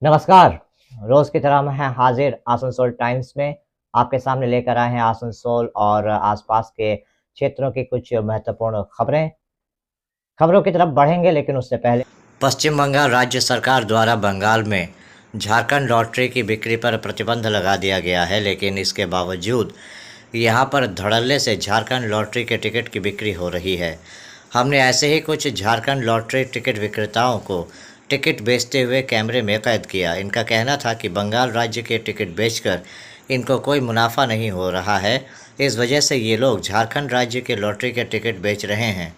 नमस्कार। रोज की तरह मैं हाजिर आसनसोल टाइम्स में आपके सामने लेकर आए हैं आसनसोल और आसपास के क्षेत्रों की कुछ महत्वपूर्ण खबरें। खबरों की तरफ बढ़ेंगे लेकिन उससे पहले पश्चिम बंगाल राज्य सरकार द्वारा बंगाल में झारखंड लॉटरी की बिक्री पर प्रतिबंध लगा दिया गया है, लेकिन इसके बावजूद यहां पर धड़ल्ले से झारखंड लॉटरी के टिकट की बिक्री हो रही है। हमने ऐसे ही कुछ झारखंड लॉटरी टिकट विक्रेताओं को टिकट बेचते हुए कैमरे में कैद किया। इनका कहना था कि बंगाल राज्य के टिकट बेचकर इनको कोई मुनाफा नहीं हो रहा है, इस वजह से ये लोग झारखंड राज्य के लॉटरी के टिकट बेच रहे हैं।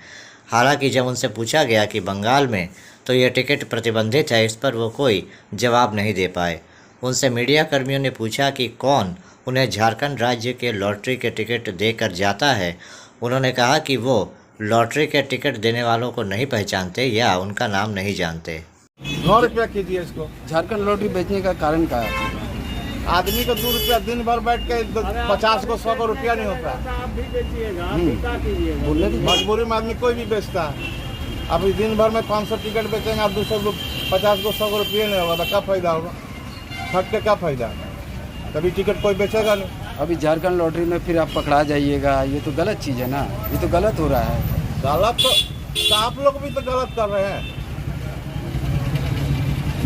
हालांकि जब उनसे पूछा गया कि बंगाल में तो ये टिकट प्रतिबंधित है, इस पर वो कोई जवाब नहीं दे पाए। उनसे मीडिया कर्मियों ने पूछा कि कौन उन्हें झारखंड राज्य के लॉटरी के टिकट देकर जाता है। उन्होंने कहा कि वो लॉटरी के टिकट देने वालों को नहीं पहचानते या उनका नाम नहीं जानते। 9 रुपया कीजिए इसको। झारखंड लॉटरी बेचने का कारण क्या है? आदमी को 2 रुपया दिन भर बैठ के 50 को 100 को रुपया नहीं होता। बोलने की मजबूरी में आदमी कोई भी बेचता है। अभी दिन भर में 500 टिकट बेचेंगे, आप 200 को 50 को 100 को रुपये नहीं होगा तो क्या फायदा होगा? छठ के क्या फायदा? तभी टिकट कोई बेचेगा नहीं। अभी झारखंड लॉटरी में फिर आप पकड़ा जाइएगा, ये तो गलत चीज़ है ना, ये तो गलत हो रहा है। गलत तो आप लोग भी तो गलत कर रहे हैं।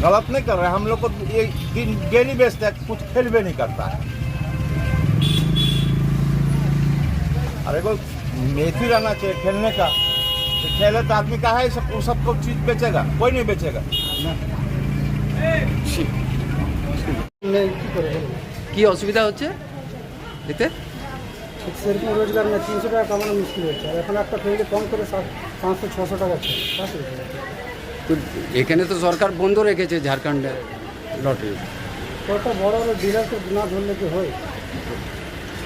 गलत नहीं कर रहे हैं, हम लोग को ये दिन डेली बेचते हैं, कुछ खेल भी नहीं करता है। अरे कोई मेथी रहना चाहिए खेलने का, तो खेले तो आदमी का है सबको चीज बेचेगा, कोई नहीं बेचेगा। কি অসুবিধা হচ্ছে এতে? সেরকম রোজগার না, 300 টাকা কামানো মুশকিল হচ্ছে। আর এখন একটা ফ্যামিলি কম করে 500-600 টাকা আছে। তো এখানে তো সরকার বন্ধ রেখেছে ঝাড়খণ্ড লটারি। একটা বড় বড় ডিলারকে না ধরলে কি হয়?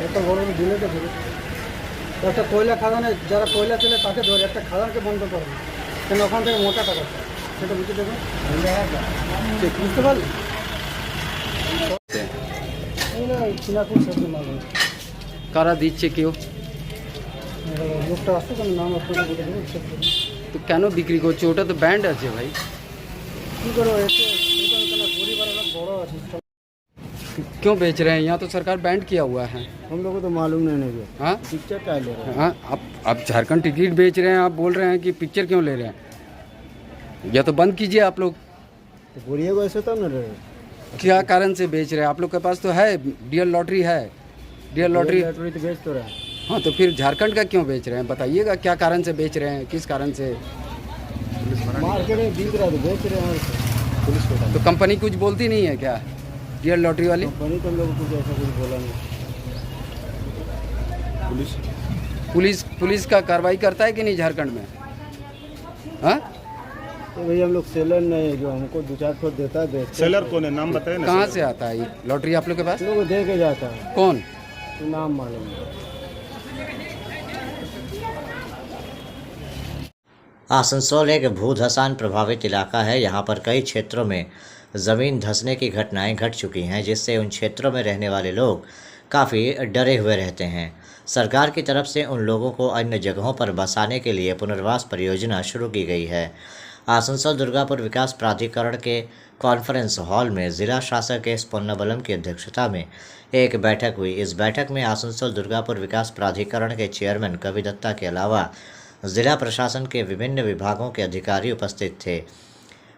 একটা বড় বড় ডিলারকে ধরে, একটা কয়লা খাদানে যারা কয়লা চলে তাকে ধরে, একটা খাদানকে বন্ধ করে না, কেন ওখান থেকে মোটা টাকা পায়। সেটা বুঝতে দেবেন, বুঝতে পারলি? চিনাপুর সবজি মাল কারা দিচ্ছে কেউ? লোকটা আসছে, কেন নাম আপনাকে বলে দেবো, হিসেব করুন। তো কেন বিক্রি করছে? ওটা তো ব্যান্ড আছে ভাই। কী করো, এসে পরিবার অনেক বড় আছে। क्यों बेच रहे हैं? यहाँ तो सरकार बैंड किया हुआ है। हम लोगों को तो मालूम नहीं है। हाँ पिक्चर क्या ले रहे हैं? हाँ, आप झारखंड टिकट बेच रहे हैं, आप बोल रहे हैं कि पिक्चर क्यों ले रहे हैं? या तो बंद कीजिए आप लोग। तो बोलिए वैसे तब न रहे। क्या कारण से बेच रहे हैं? आप लोग के पास तो है, डीएल लॉटरी है, डीएल लॉटरी तो बेच तो रहे हैं। हाँ, तो फिर झारखंड का क्यों बेच रहे हैं? बताइएगा क्या कारण से बेच रहे हैं, किस कारण से? मार्केट में बिक रहा है तो बेच रहे हैं। पुलिस को तो कंपनी कुछ बोलती नहीं है क्या, डीएल लॉटरी वाली? कंपनी तो लोगों को ऐसा कुछ बोला नहीं। पुलिस का कार्रवाई करता है कि नहीं झारखंड में? हाँ, तो भाई हम लोग सेलर नहीं है, जो हमको 2-4 ठो देता है बेचते। सेलर कौन है, नाम बताए ना। कहाँ से आता है ये लॉटरी आप लोग के पास? लोग दे के जाता है, कौन? तो नाम मालूम नहीं। आसनसोल एक भूधसान प्रभावित इलाका है। यहाँ पर कई क्षेत्रों में ज़मीन धंसने की घटनाएं घट चुकी हैं, जिससे उन क्षेत्रों में रहने वाले लोग काफ़ी डरे हुए रहते हैं। सरकार की तरफ से उन लोगों को अन्य जगहों पर बसाने के लिए पुनर्वास परियोजना शुरू की गई है। आसनसोल दुर्गापुर विकास प्राधिकरण के कॉन्फ्रेंस हॉल में ज़िला शासक एस पोन्नाबलम की अध्यक्षता में एक बैठक हुई। इस बैठक में आसनसोल दुर्गापुर विकास प्राधिकरण के चेयरमैन कवि दत्ता के अलावा ज़िला प्रशासन के विभिन्न विभागों के अधिकारी उपस्थित थे।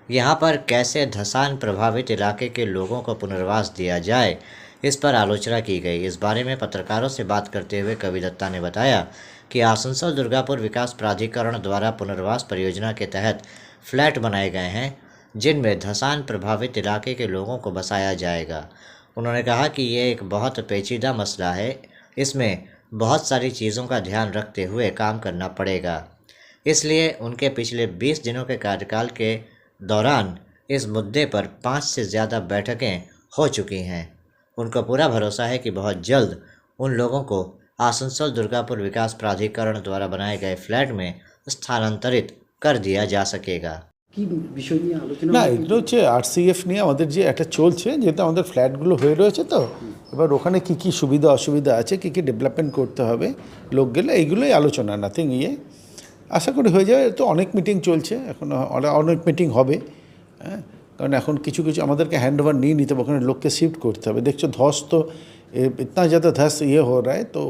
यहाँ पर कैसे धसान प्रभावित इलाके के लोगों को पुनर्वास दिया जाए, इस पर आलोचना की गई। इस बारे में पत्रकारों से बात करते हुए कवि दत्ता ने बताया कि आसनसोल दुर्गापुर विकास प्राधिकरण द्वारा पुनर्वास परियोजना के तहत फ्लैट बनाए गए हैं, जिनमें धसान प्रभावित इलाके के लोगों को बसाया जाएगा। उन्होंने कहा कि ये एक बहुत पेचीदा मसला है, इसमें बहुत सारी चीज़ों का ध्यान रखते हुए काम करना पड़ेगा। इसलिए उनके पिछले 20 दिनों के कार्यकाल के दौरान इस मुद्दे पर 5 से ज़्यादा बैठकें हो चुकी हैं। उनको पूरा भरोसा है कि बहुत जल्द उन लोगों को आसनसोल दुर्गापुर विकास प्राधिकरण द्वारा बनाए गए फ्लैट में स्थानांतरित कर दिया जा सकेगा। কি বিষয় নিয়ে আলোচনা? না, এগুলো হচ্ছে আরসিএফ নিয়ে আমাদের যে একটা চলছে, যেহেতু আমাদের ফ্ল্যাটগুলো হয়ে রয়েছে, তো এবার ওখানে কি কি সুবিধা অসুবিধা আছে, কি কি ডেভেলপমেন্ট করতে হবে লোক গেলে, এইগুলোই আলোচনা, নাথিং ইয়ে। আশা করি হয়ে যাবে। তো অনেক মিটিং চলছে, এখন অনেক মিটিং হবে। হ্যাঁ, কারণ এখন কিছু কিছু আমাদেরকে হ্যান্ড ওভার নিয়ে নিতে হবে, ওখানে লোককে শিফট করতে হবে। দেখছো ধস তো इतना ज़्यादा धस ये हो रहा है, तो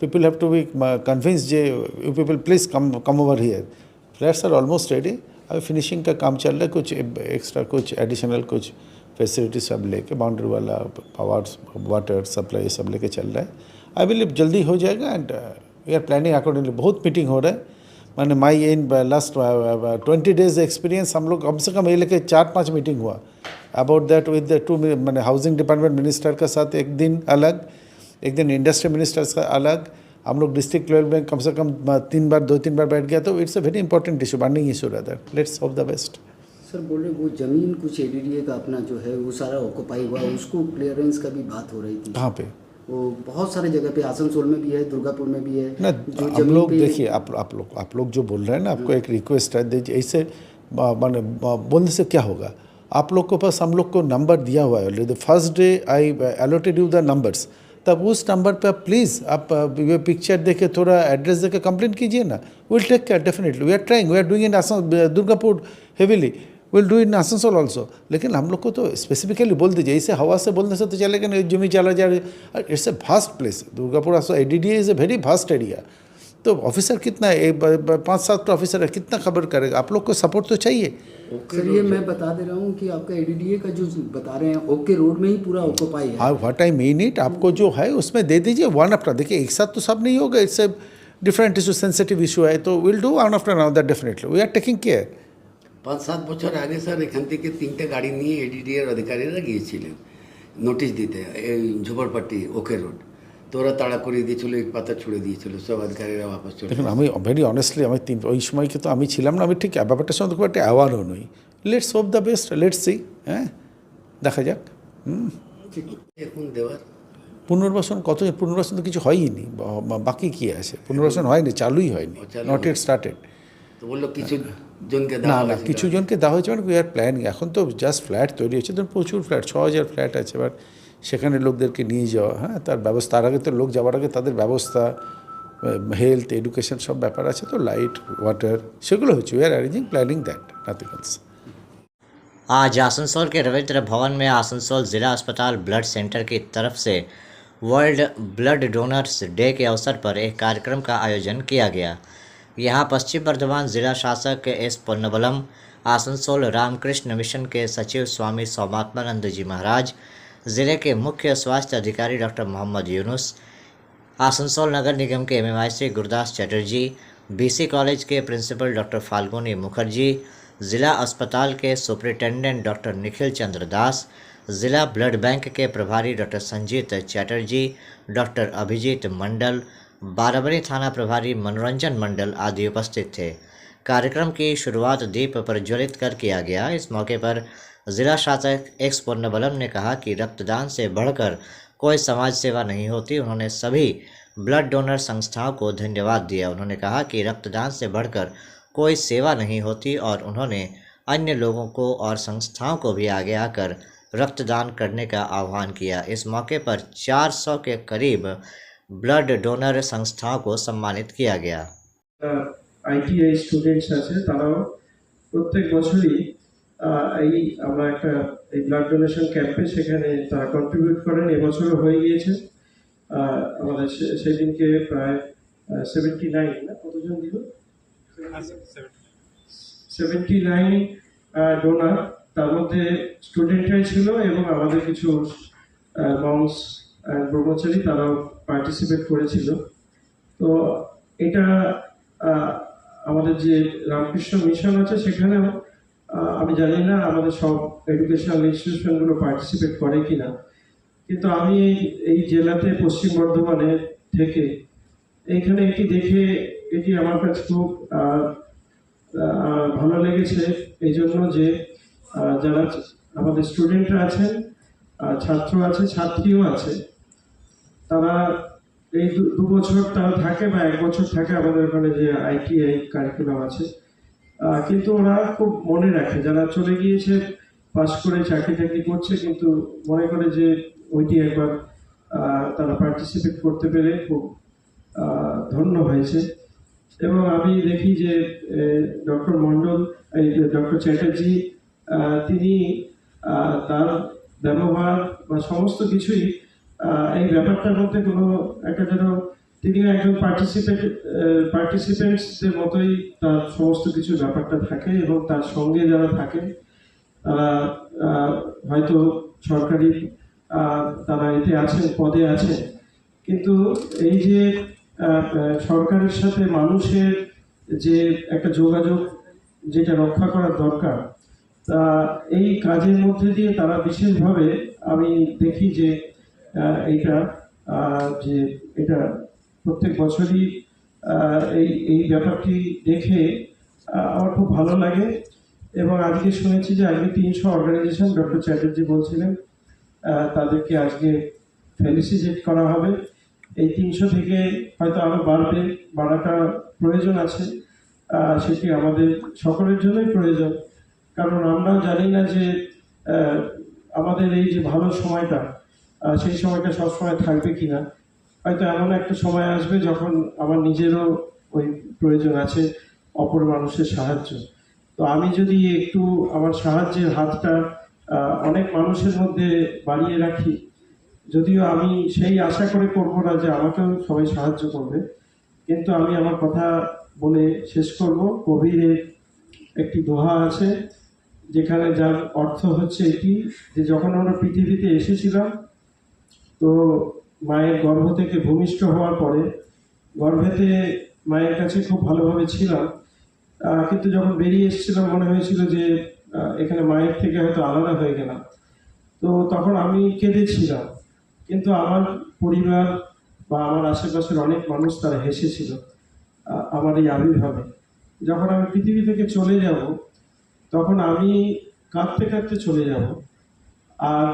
people have to be convinced you people please come over here. Flats are almost ready, अभी फिनिशिंग का काम चल रहा है, कुछ एक्स्ट्रा कुछ एडिशनल कुछ फैसिलिटी सब लेके बाउंड्री वाला पावर वाटर सप्लाई सब लेके चल रहा है। आई बिलीव जल्दी हो जाएगा and we are planning accordingly. बहुत मीटिंग हो रहा है, मैंने my in last 20 days experience हम लोग कम से कम ये लेके 4-5 मीटिंग हुआ अबाउट दैट विद द 2 मैंने हाउसिंग डिपार्टमेंट मिनिस्टर के साथ एक दिन अलग, एक दिन इंडस्ट्री मिनिस्टर का अलग, हम लोग डिस्ट्रिक्ट लेवल में कम से कम 2-3 बार बैठ गया। तो it's a very important issue, burning issue rather. Let's hope the best. Sir बोल रहे वो जमीन कुछ एडीडीए का अपना जो है वो सारा ऑक्यूपाई हुआ, उसको क्लियरेंस का भी बात हो रही थी। कहाँ पे? वो बहुत सारे जगह पे, आसनसोल में भी है, दुर्गापुर में भी है ना। जो हम लोग पे- देखिए, आप लोग जो बोल रहे हैं ना, आपको एक रिक्वेस्ट है, ऐसे माने बोलने से क्या होगा? आप लोग के पास हम लोग को नंबर दिया हुआ है already. First day I allotted you the numbers, तब उस नंबर पे आप प्लीज़ आप ये पिक्चर देके थोड़ा एड्रेस देके कंप्लेंट कीजिए ना। Will take care definitely, we are trying, we are doing in Durgapur heavily, will do in Asansol also. लेकिन हम लोग को तो स्पेसिफिकली बोल दीजिए, इसे हवा से बोलने से तो चलेगा नहीं, जमी चला जा रही। It's a vast place, Durgapur ADDA is a very vast area. तो ऑफिसर कितना है, 5-7 ऑफिसर है, कितना खबर करेगा? आप लोग को सपोर्ट तो चाहिए। सर ये मैं बता दे रहा हूँ कि आपका एडीडीए का जो बता रहे हैं ओके रोड में ही पूरा ऑक्यूपाई है। हाँ, व्हाट आई मीन इट, आपको जो है उसमें दे दीजिए वन आफ्टर। देखिए एक साथ तो सब नहीं होगा, it's a different issue, sensitive issue है, तो will do one after another definitely, we are taking care. 5-7 বছর আগে স্যার এখান থেকে 3টে গাড়ি নিয়ে এডিডিএর অধিকারীরা গিয়েছিলেন নোটিশ দিতে এই ঝোপড়পট্টি ওকে রোড, তো ওরা তাড়া করিয়ে দিয়েছিল, ইট পাতা ছুড়ে দিয়েছিল, সব অধিকারীরা বাপস চলে দেখুন আমি ভেরি অনেস্টলি আমি ওই সময়কে তো আমি ছিলাম না, আমি ঠিক ব্যাপারটার সঙ্গে খুব একটা অ্যাওয়ারও নই। Let's hope the best, let's see, হ্যাঁ দেখা যাক। এখন দেওয়ার পুনর্বাসন পুনর্বাসন তো কিছু হয়নি, বাকি কি আছে? পুনর্বাসন হয়নি, চালুই হয়নি, নট ইট স্টার্টেড। তো বললো কিছু জনকে না দেওয়া না, হয়েছিল। কিছু জনকে দেওয়া হয়েছে, মানে উই আর প্ল্যানিং। এখন তো জাস্ট ফ্ল্যাট তৈরি হচ্ছে, তো প্রচুর ফ্ল্যাট, 6000 ফ্ল্যাট আছে। এবার সেখানে লোকদেরকে নিয়ে যাওয়া, হ্যাঁ তার ব্যবস্থা, তার আগে তো লোক যাওয়ার আগে তাদের ব্যবস্থা, হেলথ, এডুকেশন সব ব্যাপার আছে, তো লাইট, ওয়াটার সেগুলো হচ্ছে। We are arranging, planning that, nothing else. आज आसनसोल के रविंद्र भवन में आसनसोल ज़िला अस्पताल ब्लड सेंटर की तरफ से वर्ल्ड ब्लड डोनर्स डे के अवसर पर एक कार्यक्रम का आयोजन किया गया। यहाँ पश्चिम बर्धमान ज़िला शासक एस पोन्नबलम, आसनसोल रामकृष्ण मिशन के सचिव स्वामी सौमात्मानंद जी महाराज, ज़िले के मुख्य स्वास्थ्य अधिकारी डॉक्टर मोहम्मद यूनुस, आसनसोल नगर निगम के MMIC Gurdas Chatterjee, BC college के प्रिंसिपल डॉक्टर फाल्गुनी मुखर्जी, ज़िला अस्पताल के सुपरिटेंडेंट डॉक्टर निखिल चंद्र दास, ज़िला ब्लड बैंक के प्रभारी डॉक्टर संजीत चैटर्जी, डॉक्टर अभिजीत मंडल, बाराबरी थाना प्रभारी मनोरंजन मंडल आदि उपस्थित थे। कार्यक्रम की शुरुआत दीप प्रज्वलित कर किया गया। इस मौके पर ज़िला शासक एक्स पोन्नबलम ने कहा कि रक्तदान से बढ़कर कोई समाज सेवा नहीं होती। उन्होंने सभी ब्लड डोनर संस्थाओं को धन्यवाद दिया। उन्होंने कहा कि रक्तदान से बढ़कर कोई सेवा नहीं होती और उन्होंने अन्य लोगों को और संस्थाओं को भी आगे आकर रक्तदान करने का आह्वान किया। इस मौके पर 400 के करीब ब्लड डोनर संस्थाओं को सम्मानित किया गया। ITI স্টুডেন্টস আছে, তারাও প্রত্যেক বছরই এই আমরা একটা এই ব্লাড ডোনেশন ক্যাম্পে সেখানে তারা কন্ট্রিবিউট করেন। এবছরও হয়ে গিয়েছে। আমাদের সেদিনকে প্রায় 79 না কতজন দিল, 79 ডোনার, তার মধ্যে স্টুডেন্টরাই ছিল এবং আমাদের কিছু মংস ব্রহ্মচারী তারাও পার্টিসিপেট করেছিল। তো এটা আমাদের যে রামকৃষ্ণ মিশন আছে সেখানেও আমি জানি না আমাদের সব এডুকেশনাল ইনস্টিটিউশনগুলো পার্টিসিপেট করে কিনা, কিন্তু আমি এই জেলাতে পশ্চিম বর্ধমানে থেকে এইখানে এটি দেখে এটি আমার কাছে খুব ভালো লেগেছে। এই জন্য যে যারা আমাদের স্টুডেন্টরা আছেন, ছাত্র আছে, ছাত্রীও আছে, তারা এই 2 বছর তারা থাকে বা 1 বছর থাকে আমাদের ওখানে যে ITI কারিকুলাম আছে, কিন্তু ওরা খুব মনে রাখে, যারা চলে গিয়েছে পাস করে চাকরি টাকরি করছে, কিন্তু মনে করে যে ওইটি একবার তারা পার্টিসিপেট করতে পেরে খুব ধন্য হয়েছে। এবং আমি দেখি যে ডক্টর মন্ডল, ডক্টর চ্যাটার্জি তিনি তার ব্যবহার বা সমস্ত কিছুই এই ব্যাপারটার মধ্যে কোনো একটা যেন তিনিও একজন পার্টিসিপেন্টসদের মতোই তার সমস্ত কিছু ব্যাপারটা থাকে, এবং তার সঙ্গে যারা থাকে তারা হয়তো সরকারি তারা এতে আছেন, পদে আছে, কিন্তু এই যে সরকারের সাথে মানুষের যে একটা যোগাযোগ যেটা রক্ষা করার দরকার, তা এই কাজের মধ্যে দিয়ে তারা বিশেষভাবে আমি দেখি যে যে এটা প্রত্যেক বছরই এই ব্যাপারটি দেখে আমার খুব ভালো লাগে। এবং আজকে শুনেছি যে আজকে 300 অর্গানাইজেশন, ডক্টর চ্যাটার্জি বলছিলেন, তাদেরকে আজকে ফেলিসিটেট করা হবে। এই 300 থেকে হয়তো আরো বাড়াটা প্রয়োজন আছে, সেটি আমাদের সকলের জন্যই প্রয়োজন। কারণ আমরা জানি না যে আমাদের এই যে ভালো সময়টা, সেই সময়টা সবসময় থাকবে কিনা। হয়তো এমন একটা সময় আসবে যখন আমার নিজেরও ওই প্রয়োজন আছে অপর মানুষের সাহায্য। তো আমি যদি একটু আমার সাহায্যের হাতটা অনেক মানুষের মধ্যে বাড়িয়ে রাখি, যদিও আমি সেই আশা করে করবো না যে আমাকেও সবাই সাহায্য করবে, কিন্তু আমি আমার কথা বলে শেষ করব। কবিরের একটি দোহা আছে, যেখানে যার অর্থ হচ্ছে এটি, যে যখন আমরা পৃথিবীতে এসেছিলাম, তো মায়ের গর্ভ থেকে ভূমিষ্ঠ হওয়ার পরে গর্ভেতে মায়ের কাছে খুব ভালোভাবে ছিলাম, কিন্তু যখন বেরিয়ে এসেছিলাম মনে হয়েছিল যে এখানে মায়ের থেকে হয়তো আলাদা হয়ে গেলাম। তো তখন আমি কেঁদেছিলাম, কিন্তু আমার পরিবার বা আমার আশেপাশের অনেক মানুষ তারা হেসেছিল আমার এই আবির্ভাবে। যখন আমি পৃথিবী থেকে চলে যাব, তখন আমি কাঁদতে কাঁদতে চলে যাব, আর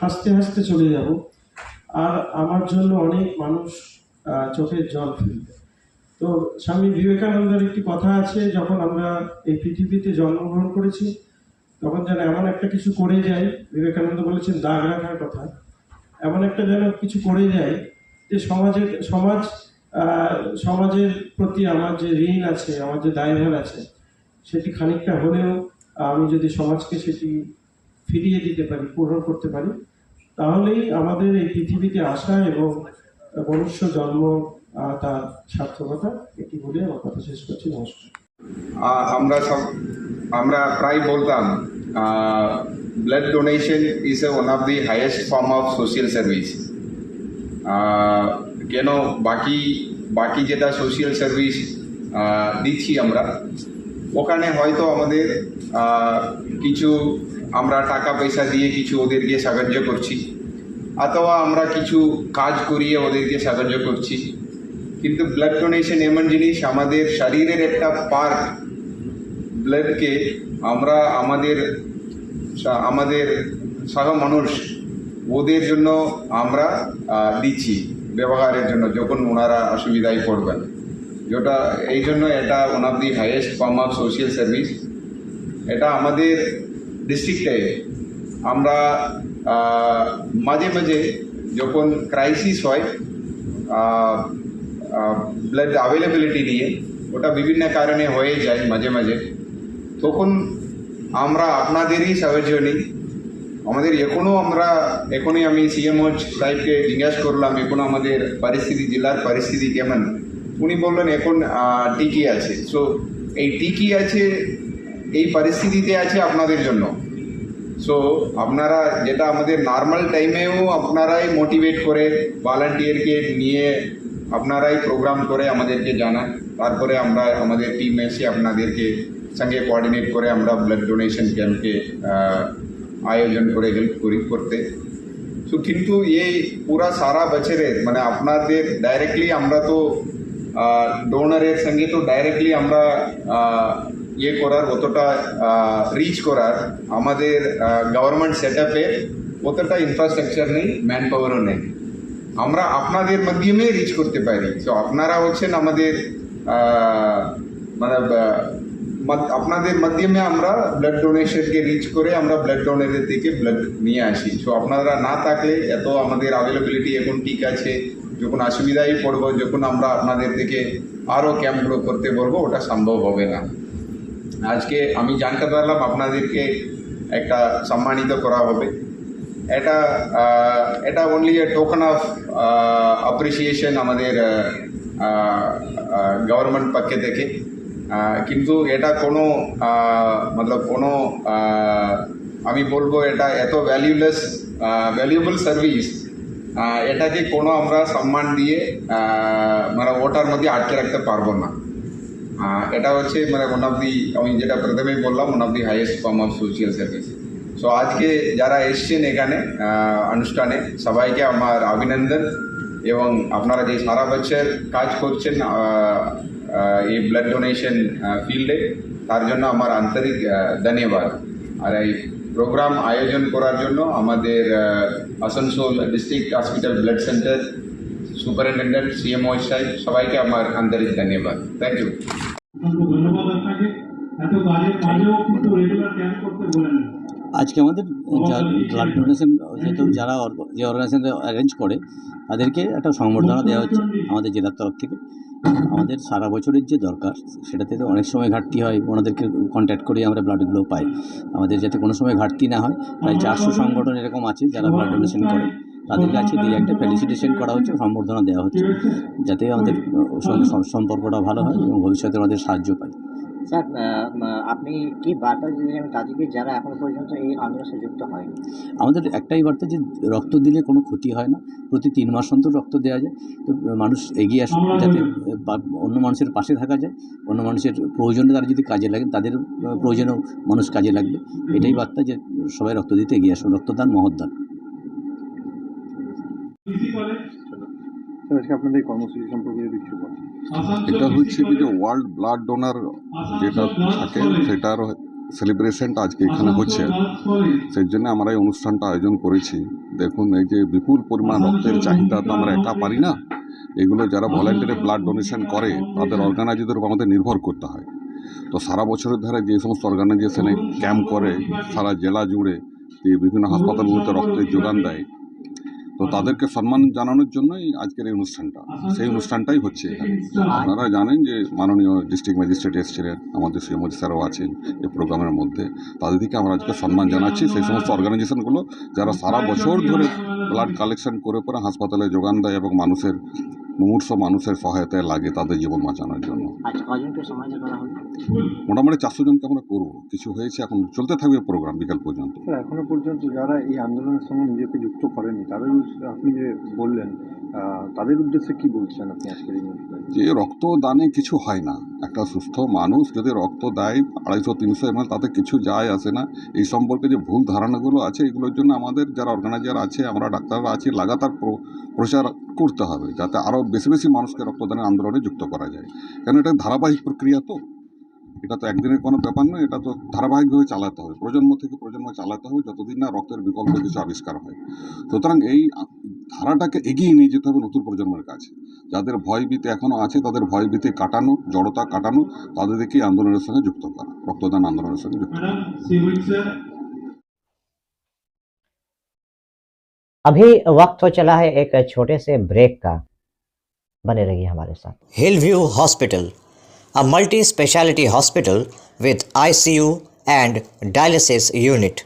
হাসতে হাসতে চলে যাব, আর আমার জন্য অনেক মানুষ চোখের জল ফেলবে। তো স্বামী বিবেকানন্দের একটি কথা আছে, যখন আমরা এই পৃথিবীতে জন্মগ্রহণ করেছি তখন যেন এমন একটা কিছু করে যাই, বিবেকানন্দ বলেছেন দাগ রাখার কথা, এমন একটা যেন কিছু করে যাই যে সমাজের প্রতি আমার যে ঋণ আছে, আমার যে দায়ভার আছে, সেটি খানিকটা হলেও আমি যদি সমাজকে সেটি ফিরিয়ে দিতে পারি, পূরণ করতে পারি, তাহলেই আমাদের এই পৃথিবীতে আসা এবং মনুষ্য জন্ম তার সার্থকতা। এটি বলে আমার কথা শেষ করছি। নমস্কার। আমরা প্রায় বলতাম blood donation is one of the highest form of social service. কেন বাকি যেটা সোশিয়াল সার্ভিস দিচ্ছি আমরা, ওখানে হয়তো আমাদের কিছু আমরা টাকা পয়সা দিয়ে কিছু ওদেরকে সাহায্য করছি, অথবা আমরা কিছু কাজ করিয়ে ওদেরকে সাহায্য করছি। কিন্তু ব্লাড ডোনেশন এমন জিনিস, আমাদের শরীরের একটা পার্ট ব্লাডকে আমরা আমাদের সহ মানুষ ওদের জন্য আমরা দিচ্ছি ব্যবহারের জন্য, যখন ওনারা অসুবিধায় পড়বেন। যেটা এই জন্য এটা one of the highest form of social service. এটা আমাদের ডিস্ট্রিক্টে আমরা মাঝে মাঝে যখন ক্রাইসিস হয় ব্লাড অ্যাভেলেবিলিটি নিয়ে, ওটা বিভিন্ন কারণে হয়ে যায় মাঝে মাঝে, তখন আমরা আপনাদেরই সাহায্য নিই। আমাদের এখনই আমি সিএমও সাহেবকে জিজ্ঞাসা করলাম এখন আমাদের পরিস্থিতি, জেলার পরিস্থিতি কেমন। উনি বললেন এখন ঠিকই আছে। সো এই ঠিকই আছে, এই পরিস্থিতিতে আছে আপনাদের জন্য। সো আপনারা যেটা আমাদের নর্মাল টাইমেও আপনারাই মোটিভেট করে ভলান্টিয়ারকে নিয়ে আপনারাই প্রোগ্রাম করে আমাদেরকে জানান, তারপরে আমরা আমাদের টিম এসে আপনাদেরকে সঙ্গে কোঅর্ডিনেট করে আমরা ব্লাড ডোনেশন ক্যাম্পকে আয়োজন করে হেল্প করতে। সো কিন্তু এই পুরা সারা বছরের মানে আপনাদের ডাইরেক্টলি আমরা তো ডোনারের সঙ্গে তো ডাইরেক্টলি আমরা করার অতটা রিচ করার আমাদের গভর্নমেন্ট সেট আপে অতটা ইনফ্রাস্ট্রাকচার নেই, ম্যান পাওয়ারও নেই। আমরা আপনাদের মাধ্যমে রিচ করতে পারি। তো আপনারা হচ্ছেন আমাদের মানে আপনাদের মাধ্যমে আমরা ব্লাড ডোনেশনকে রিচ করে আমরা ব্লাড ডোনেটের থেকে ব্লাড নিয়ে আসি। সো আপনারা না থাকলে এত আমাদের অ্যাভেলেবিলিটি এখন ঠিক আছে, যখন অসুবিধায় পড়বো, যখন আমরা আপনাদের থেকে আরও ক্যাম্পগুলো করতে বলবো, ওটা সম্ভব হবে না। আজকে আমি জানতে পারলাম আপনাদেরকে একটা সম্মানিত করা হবে। এটা এটা only a token of appreciation আমাদের গভর্নমেন্ট পক্ষ থেকে, কিন্তু এটা কোনো মতলব কোনো আমি বলবো এটা এত ভ্যালুয়েবল সার্ভিস, এটাকে কোনো আমরা সম্মান দিয়ে মানে ওটার মধ্যে আটকে রাখতে পারবো না। এটা হচ্ছে মানে ওয়ান অফ দি, আমি যেটা প্রথমেই বললাম, one of the highest form of social service. So আজকে যারা এসছেন এখানে অনুষ্ঠানে সবাইকে আমার অভিনন্দন, এবং আপনারা যে সারা বছর কাজ করছেন এই ব্লাড ডোনেশন ফিল্ডে, তার জন্য আমার আন্তরিক ধন্যবাদ। আর এই প্রোগ্রাম আয়োজন করার জন্য আমাদের Asansol district hospital blood centre superintendent CMO সাহেব সবাইকে আমার আন্তরিক ধন্যবাদ। Thank you. ধন্যবাদ আপনাকে, এত কাজের মাঝেও কিন্তু রেগুলার ক্যাম্প করতে বলেন। আজকে আমাদের ব্লাড ডোনেশন যেহেতু যারা যে অর্গানাইজেশন অ্যারেঞ্জ করে তাদেরকে একটা সংবর্ধনা দেওয়া হচ্ছে আমাদের জেলার তরফ থেকে। আমাদের সারা বছরের যে দরকার সেটাতে তো অনেক সময় ঘাটতি হয়, ওনাদেরকে কন্ট্যাক্ট করে আমরা ব্লাডগুলো পাই। আমাদের যাতে কোনো সময় ঘাটতি না হয়, প্রায় 400 সংগঠন এরকম আছে যারা ব্লাড ডোনেশন করে, তাদের কাছে দিয়ে একটা ফেলিসিটেশন করা হচ্ছে, সম্বর্ধনা দেওয়া হচ্ছে, যাতে আমাদের সঙ্গে সম্পর্কটা ভালো হয় এবং ভবিষ্যতে আমাদের সাহায্য পায়। স্যার, আপনি কি বার্তা দিলেন তাদেরকে যারা এখনো পর্যন্ত এই আন্দোলনের সাথে যুক্ত হয়নি? আমাদের একটাই বার্তা যে রক্ত দিলে কোনো ক্ষতি হয় না, প্রতি 3 মাস অন্তর রক্ত দেওয়া যায়। তো মানুষ এগিয়ে আসুন, যাতে অন্য মানুষের পাশে থাকা যায়, অন্য মানুষের প্রয়োজনে তারা যদি কাজে লাগে, তাদের প্রয়োজনেও মানুষ কাজে লাগবে। এটাই বার্তা যে সবাই রক্ত দিতে এগিয়ে আসুন, রক্তদান মহৎদান। আপনাদের কর্মসূচি সম্পর্কে যদি কিছু বলেন। এটা হচ্ছে কি যে ওয়ার্ল্ড ব্লাড ডোনার যেটা থাকে সেটার সেলিব্রেশনটা আজকে এখানে হচ্ছে, সেই জন্য আমরা এই অনুষ্ঠানটা আয়োজন করেছি। দেখুন, এই যে বিপুল পরিমাণ রক্তের চাহিদা তো আমরা একা পারি না, এগুলো যারা ভলান্টিয়ারি ব্লাড ডোনেশন করে তাদের অর্গানাইজারদের উপর আমাদের নির্ভর করতে হয়। তো সারা বছরের ধারে যে সমস্ত অর্গানাইজেশনে ক্যাম্প করে সারা জেলা জুড়ে, বিভিন্ন হাসপাতালগুলোতে রক্তের যোগান দেয়, তো তাদেরকে সম্মান জানানোর জন্যই আজকের এই অনুষ্ঠানটা, সেই অনুষ্ঠানটাই হচ্ছে এখানে। আপনারা জানেন যে মাননীয় ডিস্ট্রিক্ট ম্যাজিস্ট্রেট এসেছিলেন, আমাদের সিএমও স্যারও আছেন এই প্রোগ্রামের মধ্যে, তাদেরকে আমরা আজকে সম্মান জানাচ্ছি। সেই সমস্ত অর্গানাইজেশনগুলো যারা সারা বছর ধরে ব্লাড কালেকশন করে পরে হাসপাতালে যোগান দেয় এবং মুমূর্ষ মানুষের সহায়তায় লাগে তাদের জীবন বাঁচানোর জন্য। মোটামুটি 400 জনকে আমরা করবো, কিছু হয়েছে, এখন চলতে থাকবে প্রোগ্রাম বিকাল পর্যন্ত। এখনো পর্যন্ত যারা এই আন্দোলনের সঙ্গে নিজেকে যুক্ত করেনি, তাদের আপনি যে বললেন, তাদের উদ্দেশ্যে কি বলছেন আপনি আজকের এই অনুষ্ঠানে? যে রক্তদানে কিছু হয় না, একটা সুস্থ মানুষ যদি রক্ত দেয় 250-300 ml, তাতে কিছু যায় আসে না। এই সম্পর্কে যে ভুল ধারণাগুলো আছে, এগুলোর জন্য আমাদের যারা অর্গানাইজার আছে, আমরা ডাক্তাররা আছি, লাগাতার প্রচার করতে হবে, যাতে আরও বেশি বেশি মানুষকে রক্তদানের আন্দোলনে যুক্ত করা যায়। কারণ এটা ধারাবাহিক প্রক্রিয়া, তো এটা তো একদিনের কোনো ব্যাপার নয়, এটা তো ধারাবাহিকভাবে চালাতে হবে, প্রজন্ম থেকে প্রজন্ম চালাতে হবে, যতদিন না রক্তের বিকল্প কিছু আবিষ্কার হয়। সুতরাং এই ধারাটাকে এগিয়ে নিয়ে যেতে হবে নতুন প্রজন্মের কাছে। যাদের ভয়ভীতি এখনও আছে, তাদের ভয়ভীতি কাটানো, জড়তা কাটানো, তাদেরকে আন্দোলনের সঙ্গে যুক্ত করা, রক্তদান আন্দোলনের সঙ্গে যুক্ত করা। अभी वक्त हो चला है एक छोटे से ब्रेक का, बने रहिए हमारे साथ। Hillview hospital, a multi-speciality hospital with ICU and dialysis unit।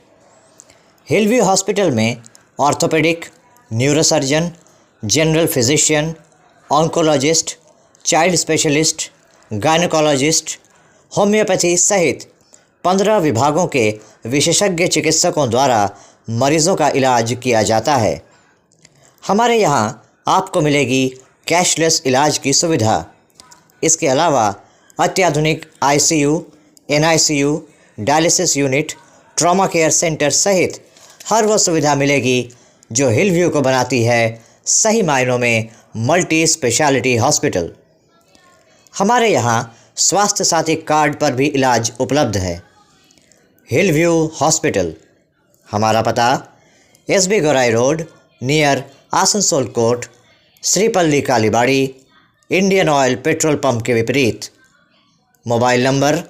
Hillview hospital में orthopaedic, neurosurgeon, general physician, oncologist, child specialist, gynaecologist, homeopathy सहित 15 विभागों के विशेषज्ञ चिकित्सकों द्वारा मरीज़ों का इलाज किया जाता है। हमारे यहाँ आपको मिलेगी कैशलेस इलाज की सुविधा। इसके अलावा अत्याधुनिक ICU, NICU, dialysis unit, trauma care centre सहित हर वो सुविधा मिलेगी जो हिलव्यू को बनाती है सही मायनों में मल्टी स्पेशलिटी हॉस्पिटल। हमारे यहाँ स्वास्थ्य साथी कार्ड पर भी इलाज उपलब्ध है। हिलव्यू हॉस्पिटल, हमारा पता SB Gaurai road near Asansol court, Sripally Kalibari, Indian oil petrol pump के विपरीत। Mobile number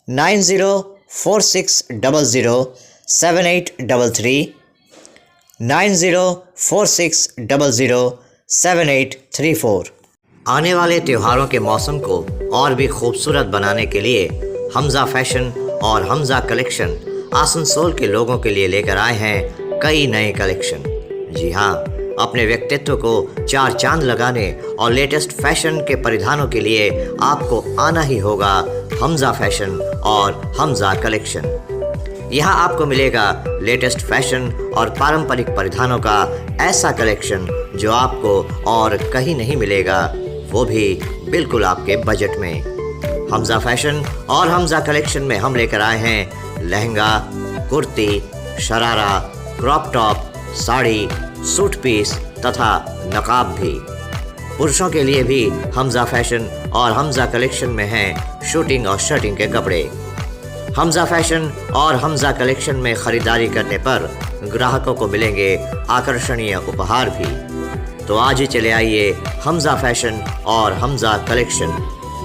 9046007833, 9046007834। आने वाले त्योहारों के मौसम को और भी खूबसूरत बनाने के लिए हमज़ा फैशन और हमज़ा कलेक्शन आसनसोल के लोगों के लिए लेकर आए हैं कई नए कलेक्शन। जी हाँ, अपने व्यक्तित्व को चार चांद लगाने और लेटेस्ट फैशन के परिधानों के लिए आपको आना ही होगा हमजा फैशन और हमजा कलेक्शन। यहाँ आपको मिलेगा लेटेस्ट फैशन और पारंपरिक परिधानों का ऐसा कलेक्शन जो आपको और कहीं नहीं मिलेगा, वो भी बिल्कुल आपके बजट में। हमजा फैशन और हमजा कलेक्शन में हम लेकर आए हैं lehenga, kurti, sharara, crop top, sari, suit piece तथा नकाब भी। पुरुषों के लिए भी हमजा फैशन और हमजा कलेक्शन में हैं शूटिंग और शर्टिंग के कपड़े। हमजा फैशन और हमजा कलेक्शन में खरीदारी करने पर ग्राहकों को मिलेंगे आकर्षणीय उपहार भी। तो आज ही चले आइए हमजा फैशन और Hamza collection,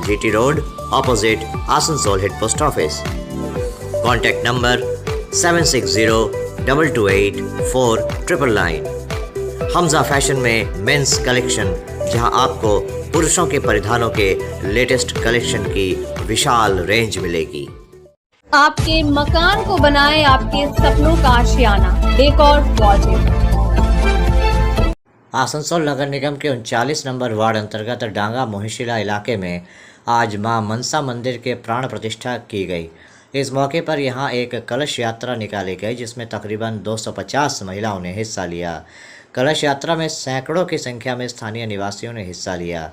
GT road, opposite Asansol head post office. Contact number 7602284999। Hamza fashion में मेंस कलेक्शन, जहां आपको पुरुषों के परिधानों के लेटेस्ट कलेक्शन की विशाल रेंज मिलेगी। आपके मकान को बनाए आपके सपनों का आशियाना, डेकोर प्रोजेक्ट। आसनसोल नगर निगम के 39 नंबर वार्ड अंतर्गत डांगा मोहिशिला इलाके में आज मां मनसा मंदिर के प्राण प्रतिष्ठा की गई। इस मौके पर यहां एक कलश यात्रा निकाली गई, जिसमें तकरीबन 250 महिलाओं ने हिस्सा लिया। कलश यात्रा में सैकड़ों की संख्या में स्थानीय निवासियों ने हिस्सा लिया।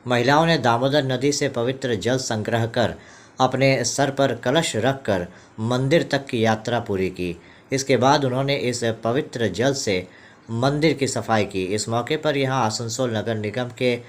महिलाओं ने दामोदर नदी से पवित्र जल संग्रह कर अपने सर पर कलश रखकर मंदिर तक की यात्रा पूरी की। इसके बाद उन्होंने इस पवित्र जल से मंदिर की सफाई की। इस मौके पर यहां आसनसोल नगर निगम के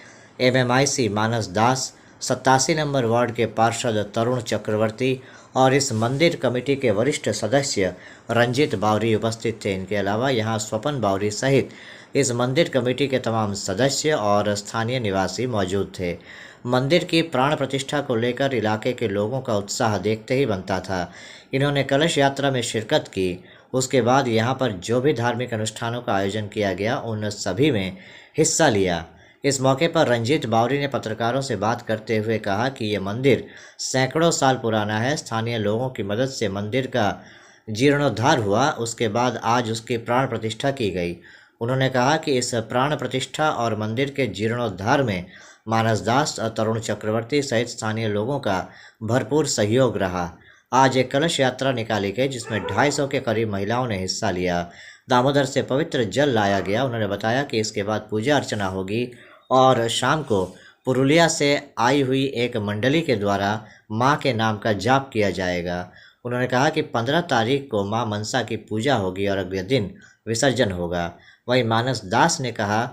MMIC मानस दास, 87 नंबर वार्ड के पार्षद तरुण चक्रवर्ती और इस मंदिर कमेटी के वरिष्ठ सदस्य रंजीत बावरी उपस्थित थे। इनके अलावा यहां स्वपन बावरी सहित इस मंदिर कमेटी के तमाम सदस्य और स्थानीय निवासी मौजूद थे। मंदिर की प्राण प्रतिष्ठा को लेकर इलाके के लोगों का उत्साह देखते ही बनता था। इन्होंने कलश यात्रा में शिरकत की। उसके बाद यहाँ पर जो भी धार्मिक अनुष्ठानों का आयोजन किया गया, उन सभी में हिस्सा लिया। इस मौके पर रंजीत बावरी ने पत्रकारों से बात करते हुए कहा कि ये मंदिर सैकड़ों साल पुराना है। स्थानीय लोगों की मदद से मंदिर का जीर्णोद्धार हुआ, उसके बाद आज उसकी प्राण प्रतिष्ठा की गई। उन्होंने कहा कि इस प्राण प्रतिष्ठा और मंदिर के जीर्णोद्धार में मानस दास और तरुण चक्रवर्ती सहित स्थानीय लोगों का भरपूर सहयोग रहा। आज एक कलश यात्रा निकाली गई, जिसमें 250 के करीब महिलाओं ने हिस्सा लिया। दामोदर से पवित्र जल लाया गया। उन्होंने बताया कि इसके बाद पूजा अर्चना होगी और शाम को पुरुलिया से आई हुई एक मंडली के द्वारा मां के नाम का जाप किया जाएगा। उन्होंने कहा कि 15 तारीख को मां मनसा की पूजा होगी और अगले दिन विसर्जन होगा। वहीं मानस दास ने कहा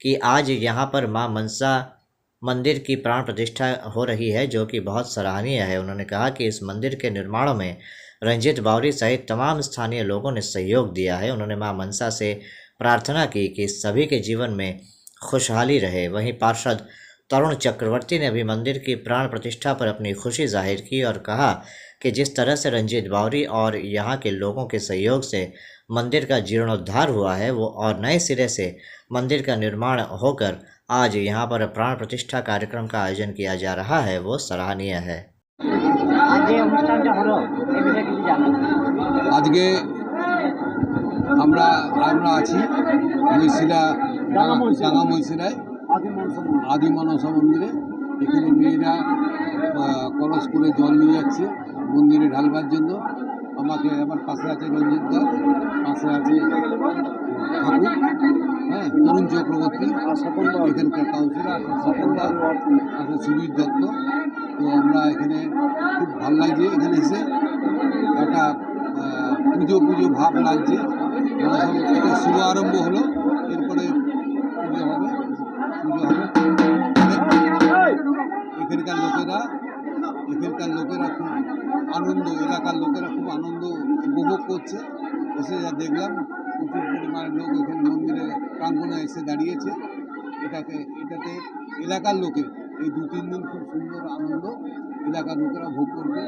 कि आज यहाँ पर मां मनसा मंदिर की प्राण प्रतिष्ठा हो रही है, जो कि बहुत सराहनीय है। उन्होंने कहा कि इस मंदिर के निर्माण में रंजीत बावरी सहित तमाम स्थानीय लोगों ने सहयोग दिया है। उन्होंने मां मनसा से प्रार्थना की कि सभी के जीवन में खुशहाली रहे। वहीं पार्षद तरुण चक्रवर्ती ने भी मंदिर की प्राण प्रतिष्ठा पर अपनी खुशी जाहिर की और कहा कि जिस तरह से रंजीत बावरी और यहाँ के लोगों के सहयोग से मंदिर का जीर्णोद्धार हुआ है, वो और नए सिरे से मंदिर का निर्माण होकर आज यहाँ पर प्राण प्रतिष्ठा कार्यक्रम का आयोजन किया जा रहा है, वो सराहनीय है। आज के আমরা আছি মহিশিলা ডাঙ্গা মহিশিলায় আদি মনসা মন্দিরে। এখানে মেয়েরা কলস করে জল নিয়ে যাচ্ছে মন্দিরে ঢালবার জন্য। আমার পাশে আছে রঞ্জিত দা, পাশে আছে ঠাকুর, তরুণ চক্রবর্তী, এখানকার কাউন্সিলর স্বপন দা, আছে সুবীর দত্ত। তো আমরা এখানে খুব ভালো লাগছে, এখানে এসে একটা পুজো ভাব লাগছে। এটা শুভ আরম্ভ হলো, এরপরে পুজো হবে। এখানকার লোকেরা খুব আনন্দ, এলাকার লোকেরা খুব আনন্দ উপভোগ করছে। এসে যা দেখলাম প্রচুর পরিমাণের লোক এখানে মন্দিরে প্রাঙ্গণে এসে দাঁড়িয়েছে। এটাতে এলাকার লোকের এই 2-3 দিন খুব সুন্দর আনন্দ এলাকার লোকেরা ভোগ করবে।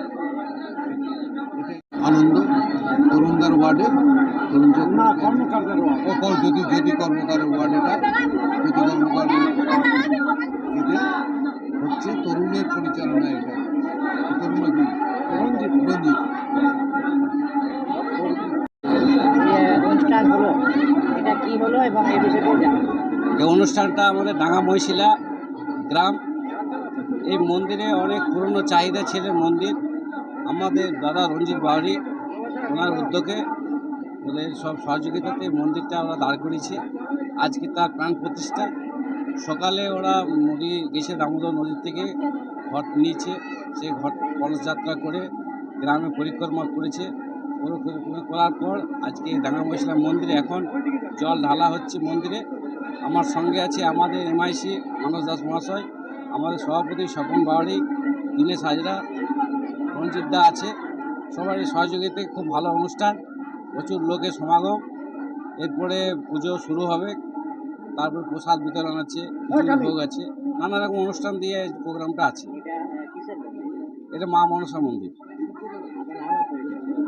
এটাই আনন্দ। তরুণদার ওয়ার্ডে তরুণ জ্যোতি কর্মকারের ওয়ার্ড, এটা জ্যোতি কর্মকার এতে হচ্ছে তরুণের পরিচালনা। এটা তরুণ রঞ্জিত কি হলো এবং এই বিষয়ে জানান। এই অনুষ্ঠানটা আমাদের ডাঙ্গা মহিশিলা গ্রাম। এই মন্দিরে অনেক পুরনো চাহিদা ছিল মন্দির। আমাদের দাদা রঞ্জিত বাউরি ওনার উদ্যোগে ওদের সব সহযোগিতাতে মন্দিরটা ওরা দাঁড় করিয়েছে। আজকে তার প্রাণ প্রতিষ্ঠা। সকালে ওরা নদী গেছে, দামোদর নদীর থেকে ঘট নিয়েছে, সেই ঘট কলস যাত্রা করে গ্রামে পরিক্রমা করেছে। পরিক্রমা করার পর আজকে ডাঙ্গা মহিশিলা মন্দিরে এখন জল ঢালা হচ্ছে মন্দিরে। আমার সঙ্গে আছে আমাদের এমআইসি মানস দাস মহাশয়, আমাদের সভাপতি স্বপন বাউরি, দীনেশ হাজরা, রঞ্জিত দা আছে। সবারই সহযোগিতায় খুব ভালো অনুষ্ঠান, প্রচুর লোকের সমাগম। এরপরে পুজো শুরু হবে, তারপর প্রসাদ বিতরণ আছে, খিচুড়ি ভোগ আছে, নানা রকম অনুষ্ঠান দিয়ে প্রোগ্রামটা আছে। এটা মা মনসা মন্দির।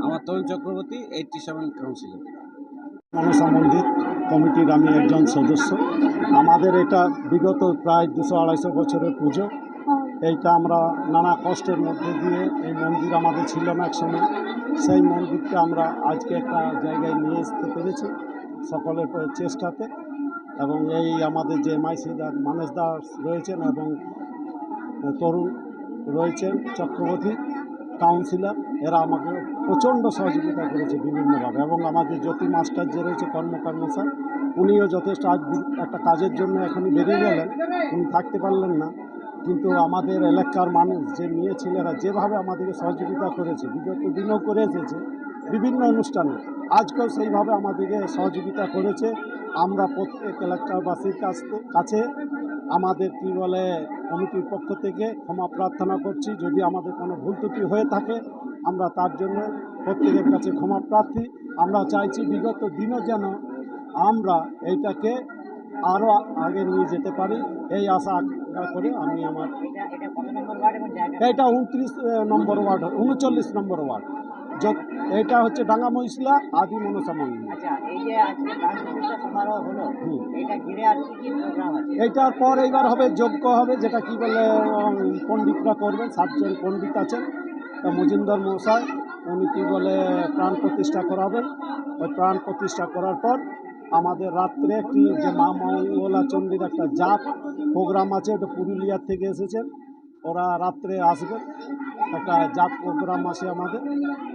আমার তরুণ চক্রবর্তী, 87 কাউন্সিলর। মনসা মন্দির কমিটির আমি একজন সদস্য। আমাদের এটা বিগত প্রায় 200-250 বছরের পুজো। এইটা আমরা নানা কষ্টের মধ্যে দিয়ে, এই মন্দির আমাদের ছিল না একসময়, সেই মন্দিরকে আমরা আজকে একটা জায়গায় নিয়ে আসতে পেরেছি সকলের চেষ্টাতে। এবং এই আমাদের যে এমআইসি মানস দাস রয়েছেন এবং তরুণ রয়েছেন চক্রবর্তী কাউন্সিলর, এরা আমাকে প্রচণ্ড সহযোগিতা করেছে বিভিন্নভাবে। এবং আমাদের জ্যোতি মাস্টার যে রয়েছে কর্মকার মশাই, উনিও যথেষ্ট। আজ একটা কাজের জন্য এখনই বেরিয়ে গেলেন, উনি থাকতে পারলেন না, কিন্তু আমাদের এলাকার মানুষ যে মেয়ে ছেলেরা যেভাবে আমাদেরকে সহযোগিতা করেছে, বিগত দিনেও করে এসেছে বিভিন্ন অনুষ্ঠানে, আজকেও সেইভাবে আমাদেরকে সহযোগিতা করেছে। আমরা প্রত্যেক এলাকাবাসীর কাছে আমাদের কী বলে কমিটির পক্ষ থেকে ক্ষমা প্রার্থনা করছি। যদি আমাদের কোনো ভুল ত্রুটি হয়ে থাকে, আমরা তার জন্য প্রত্যেকের কাছে ক্ষমা প্রার্থী। আমরা চাইছি বিগত দিনও যেন আমরা এইটাকে আরও আগে নিয়ে যেতে পারি, এই আশা করে আমি আমার এটা 29 নম্বর ওয়ার্ড, 39 নম্বর ওয়ার্ড। এটা হচ্ছে ডাঙ্গা মহিশিলা আদি মনসা মন্দির। এইটার পর এইবার হবে যজ্ঞ হবে, যেটা কি বলে পণ্ডিতরা করবেন, 7 জন পণ্ডিত আছেন। মজুমদার মশাই উনি কী বলে প্রাণ প্রতিষ্ঠা করাবেন। ওই প্রাণ প্রতিষ্ঠা করার পর আমাদের রাত্রে একটি যে মা মঙ্গলা চণ্ডীর একটা জাপ প্রোগ্রাম আছে, ওটা পুরুলিয়ার থেকে এসেছেন, ওরা রাত্রে আসবেন। একটা জাপ প্রোগ্রাম আছে আমাদের,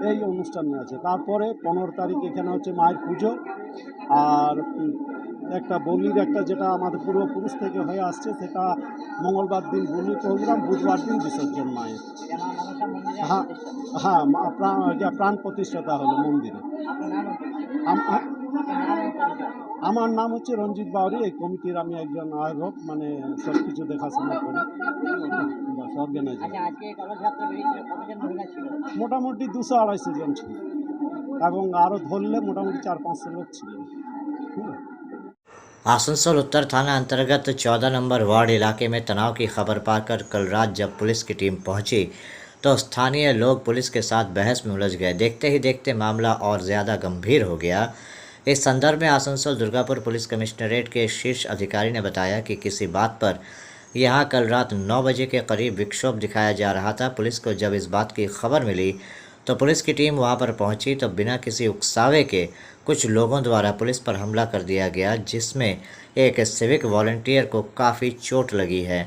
এই অনুষ্ঠানে আছে। তারপরে 15 তারিখ এখানে হচ্ছে মায়ের পুজো, আর একটা বলির একটা যেটা আমাদের পূর্বপুরুষ থেকে হয়ে আসছে, সেটা মঙ্গলবার দিন বলি প্রোগ্রাম, বুধবার দিন বিসর্জন মায়ের। হ্যাঁ হ্যাঁ, প্রাণ প্রতিষ্ঠাতা হলো মন্দিরে। আমার নাম হচ্ছে রঞ্জিত বাউরি। এই কমিটির আমি একজন আয়োজক, মানে সব কিছু দেখাশোনা করি, অর্গানাইজার। মোটামুটি 200-250 জন ছিল, এবং আরও ধরলে মোটামুটি 400-500 লোক ছিল। आसनसोल उत्तर थाना अंतर्गत 14 नंबर वार्ड इलाके में तनाव की खबर पाकर कल रात जब पुलिस की टीम पहुंची तो स्थानीय लोग पुलिस के साथ बहस में उलझ गए। देखते ही देखते मामला और ज़्यादा गंभीर हो गया। इस संदर्भ में आसनसोल दुर्गापुर पुलिस कमिश्नरेट के शीर्ष अधिकारी ने बताया कि किसी बात पर यहाँ कल रात 9 बजे के करीब विक्षोभ दिखाया जा रहा था। पुलिस को जब इस बात की खबर मिली तो पुलिस की टीम वहां पर पहुंची तो बिना किसी उकसावे के कुछ लोगों द्वारा पुलिस पर हमला कर दिया गया, जिसमें एक सिविक वॉलंटियर को काफ़ी चोट लगी है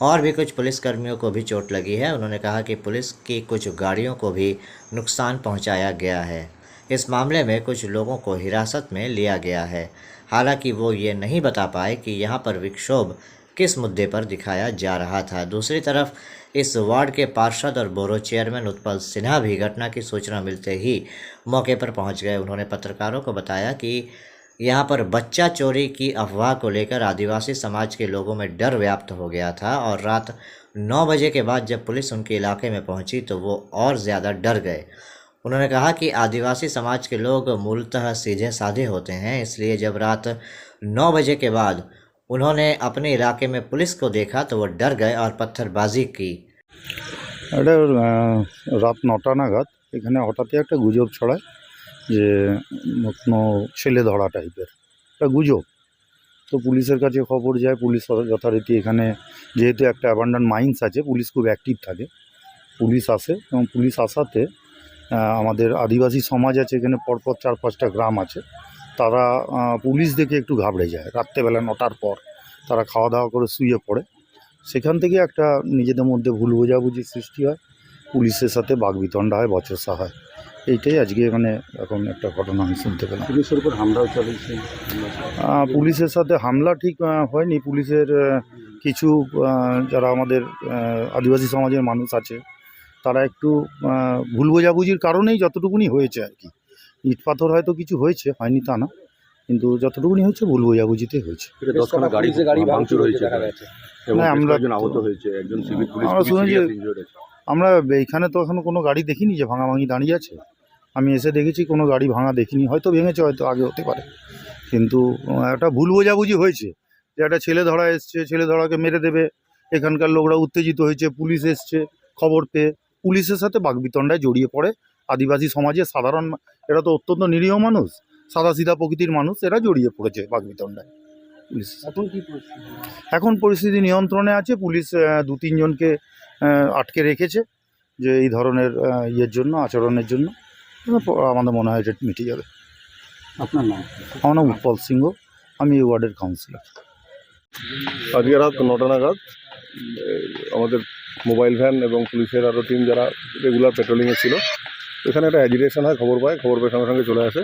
और भी कुछ पुलिसकर्मियों को भी चोट लगी है। उन्होंने कहा कि पुलिस की कुछ गाड़ियों को भी नुकसान पहुंचाया गया है। इस मामले में कुछ लोगों को हिरासत में लिया गया है। हालांकि वो ये नहीं बता पाए कि यहाँ पर विक्षोभ किस मुद्दे पर दिखाया जा रहा था। दूसरी तरफ इस वार्ड के पार्षद और बोरो चेयरमैन उत्पल सिन्हा भी घटना की सूचना मिलते ही मौके पर पहुंच गए। उन्होंने पत्रकारों को बताया कि यहाँ पर बच्चा चोरी की अफवाह को लेकर आदिवासी समाज के लोगों में डर व्याप्त हो गया था और रात 9 बजे के बाद जब पुलिस उनके इलाके में पहुंची तो वो और ज़्यादा डर गए। उन्होंने कहा कि आदिवासी समाज के लोग मूलतः सीधे साधे होते हैं, इसलिए जब रात 9 बजे के बाद उन्होंने अपने इलाके में पुलिस को देखा तो वो डर गए और पत्थरबाजी की। এটা রাত 9টা নাগাদ এখানে হঠাৎই একটা গুজব ছড়ায় যে কোনো ছেলে ধরা টাইপের একটা গুজব। তো পুলিশের কাছে খবর যায়, পুলিশ যথারীতি এখানে, যেহেতু একটা অ্যাবান্ডন মাইন্স আছে, পুলিশ খুব অ্যাক্টিভ থাকে, পুলিশ আসে। এবং পুলিশ আসাতে আমাদের আদিবাসী সমাজ আছে এখানে, পরপর 4-5টা গ্রাম আছে, তারা পুলিশ দেখে একটু ঘাবড়ে যায়। রাত্রেবেলা 9টার পর তারা খাওয়া দাওয়া করে শুয়ে পড়ে। সেখান থেকে একটা নিজেদের মধ্যে ভুল বোঝাবুঝির সৃষ্টি হয়, পুলিশের সাথে বাকবিতণ্ডা হয়, বচসা হয়। এইটাই আজকে মানে এখন একটা ঘটনা আমি শুনতে পেলাম। পুলিশের উপর হামলাও চালিয়েছে। পুলিশের সাথে হামলা ঠিক হয়নি। পুলিশের কিছু যারা আমাদের আদিবাসী সমাজের মানুষ আছে তারা একটু ভুল বোঝাবুঝির কারণেই যতটুকুনি হয়েছে আর কি। ইট পাথর হয়তো কিছু হয়েছে, হয়নি তা না, কিন্তু যতটুকুনি হয়েছে ভুল বোঝাবুঝিতে হয়েছে। ভাঙচুর হয়েছে হ্যাঁ, আমরা আহত হয়েছে, একজন সিভিক পুলিশ আমরা শুনেছি। আমরা এইখানে তো এখনও কোনো গাড়ি দেখিনি যে ভাঙাভাঙি দাঁড়িয়ে আছে। আমি এসে দেখেছি কোনো গাড়ি ভাঙা দেখিনি, হয়তো ভেঙেছে, হয়তো আগে হতে পারে, কিন্তু একটা ভুল বোঝাবুঝি হয়েছে যে একটা ছেলে ধরা এসছে, ছেলে ধরাকে মেরে দেবে, এখানকার লোকরা উত্তেজিত হয়েছে, পুলিশ এসছে খবর পেয়ে, পুলিশের সাথে বাকবিতণ্ডায় জড়িয়ে পড়ে আদিবাসী সমাজে সাধারণ, এরা তো অত্যন্ত নিরীহ মানুষ, সাদাসিধা প্রকৃতির মানুষ, এরা জড়িয়ে পড়েছে বাকবিতণ্ডায়। পুলিশ এখন পরিস্থিতি নিয়ন্ত্রণে আছে। পুলিশ 2-3 জনকে আটকে রেখেছে যে এই ধরনের ইয়ের জন্য, আচরণের জন্য। আমাদের মনে হয় এটা মিটে যাবে। আপনার নাম? আমার নাম উৎপল সিংহ, আমি এই ওয়ার্ডের কাউন্সিলর। আজকে রাত 9টা নাগাদ আমাদের মোবাইল ভ্যান এবং পুলিশের আরও টিম যারা রেগুলার পেট্রোলিংয়ে ছিল, এখানে একটা অ্যাজিটেশন হয়, খবর পায় সঙ্গে সঙ্গে চলে আসে।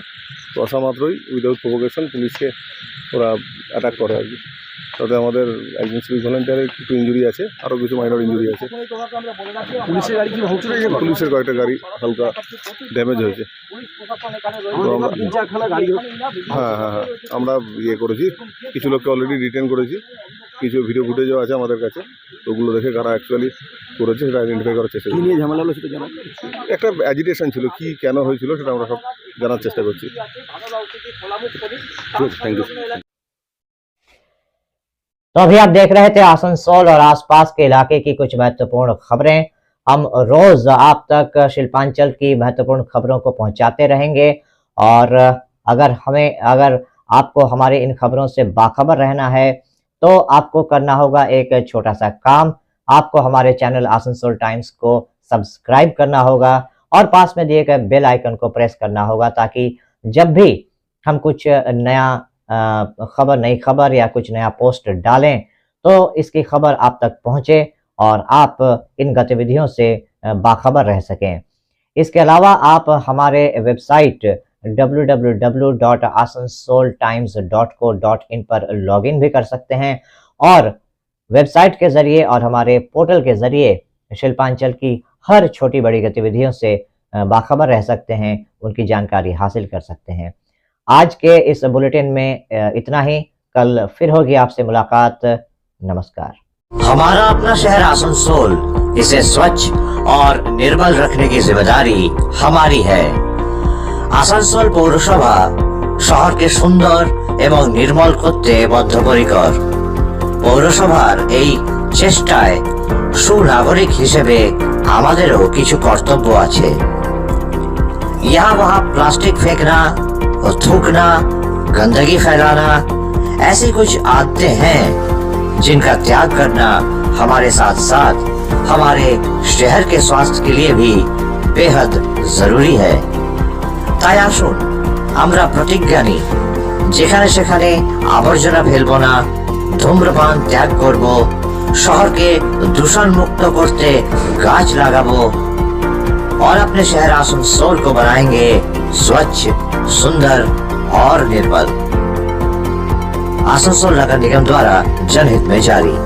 তো আসা মাত্রই উইদাউট প্রভোকেশন পুলিশকে ওরা অ্যাটাক করে আর কি। তাতে আমাদের একজন সিভিক ভলেন্টিয়ারের একটু ইঞ্জুরি আছে, আরও কিছু মাইনর ইঞ্জুরি আছে। পুলিশের গাড়ি কি ভাঙচুর হয়েছে? পুলিশের কয়েকটা গাড়ি হালকা ড্যামেজ হয়েছে। হ্যাঁ, আমরা ইয়ে করেছি, কিছু লোককে অলরেডি ডিটেন করেছি, কিছু ভিডিও ফুটেজও আছে আমাদের কাছে। ওগুলো দেখে কারা অ্যাকচুয়ালি করেছে সেটা আইডেন্টিফাই করার চেষ্টা করছি। নিয়ে ঝামেলা হলো সেটা জানা একটা অ্যাজিটেশন ছিল, কি কেন হয়েছিল সেটা আমরা সব জানার চেষ্টা করছি। Thank you. तो अभी आप देख रहे थे आसनसोल और आसपास के इलाके की कुछ महत्वपूर्ण खबरें। हम रोज आप तक शिल्पांचल की महत्वपूर्ण खबरों को पहुंचाते रहेंगे और अगर आपको हमारे इन खबरों से बाखबर रहना है तो आपको करना होगा एक छोटा सा काम। आपको हमारे चैनल आसनसोल टाइम्स को सब्सक्राइब करना होगा और पास में दिए गए बेल आइकन को प्रेस करना होगा, ताकि जब भी हम कुछ नया नई खबर या कुछ नया पोस्ट डालें तो इसकी खबर आप तक पहुंचे और आप इन गतिविधियों से बाखबर रह सकें। इसके अलावा आप हमारे वेबसाइट www.asansoltimes.co.in पर लॉगिन भी कर सकते हैं और वेबसाइट के जरिए और हमारे पोर्टल के जरिए शिल्पांचल की हर छोटी बड़ी गतिविधियों से बाखबर रह सकते हैं, उनकी जानकारी हासिल कर सकते हैं। आज के इस बुलेटिन में इतना ही। कल फिर होगी आपसे मुलाकात। नमस्कार। हमारा अपना शहर आसनसोल, इसे स्वच्छ और निर्मल रखने की जिम्मेदारी हमारी है। आसनसोल পৌরসভা শহরকে সুন্দর এবং নির্মল করতে বদ্ধপরিকর। পৌরসভার এই চেষ্টায় সুনাগরিক হিসেবে আমাদেরও কিছু কর্তব্য আছে। यहाँ वहाँ प्लास्टिक फेंकना और थूकना, गंदगी फैलाना, ऐसी कुछ आदतें हैं जिनका त्याग करना हमारे साथ साथ हमारे शहर के स्वास्थ्य के लिए भी बेहद जरूरी है। তাই আসুন আমরা প্রতিজ্ঞা নিই, যেখানে সেখানে আবর্জনা ফেলবো না, ধূম্রপান ত্যাগ করব, শহরকে দূষণ মুক্ত করতে গাছ লাগাবো और अपने शहर आसनसोल को बनाएंगे स्वच्छ, सुंदर और निर्मल। आसनसोल नगर निगम द्वारा जनहित में जारी।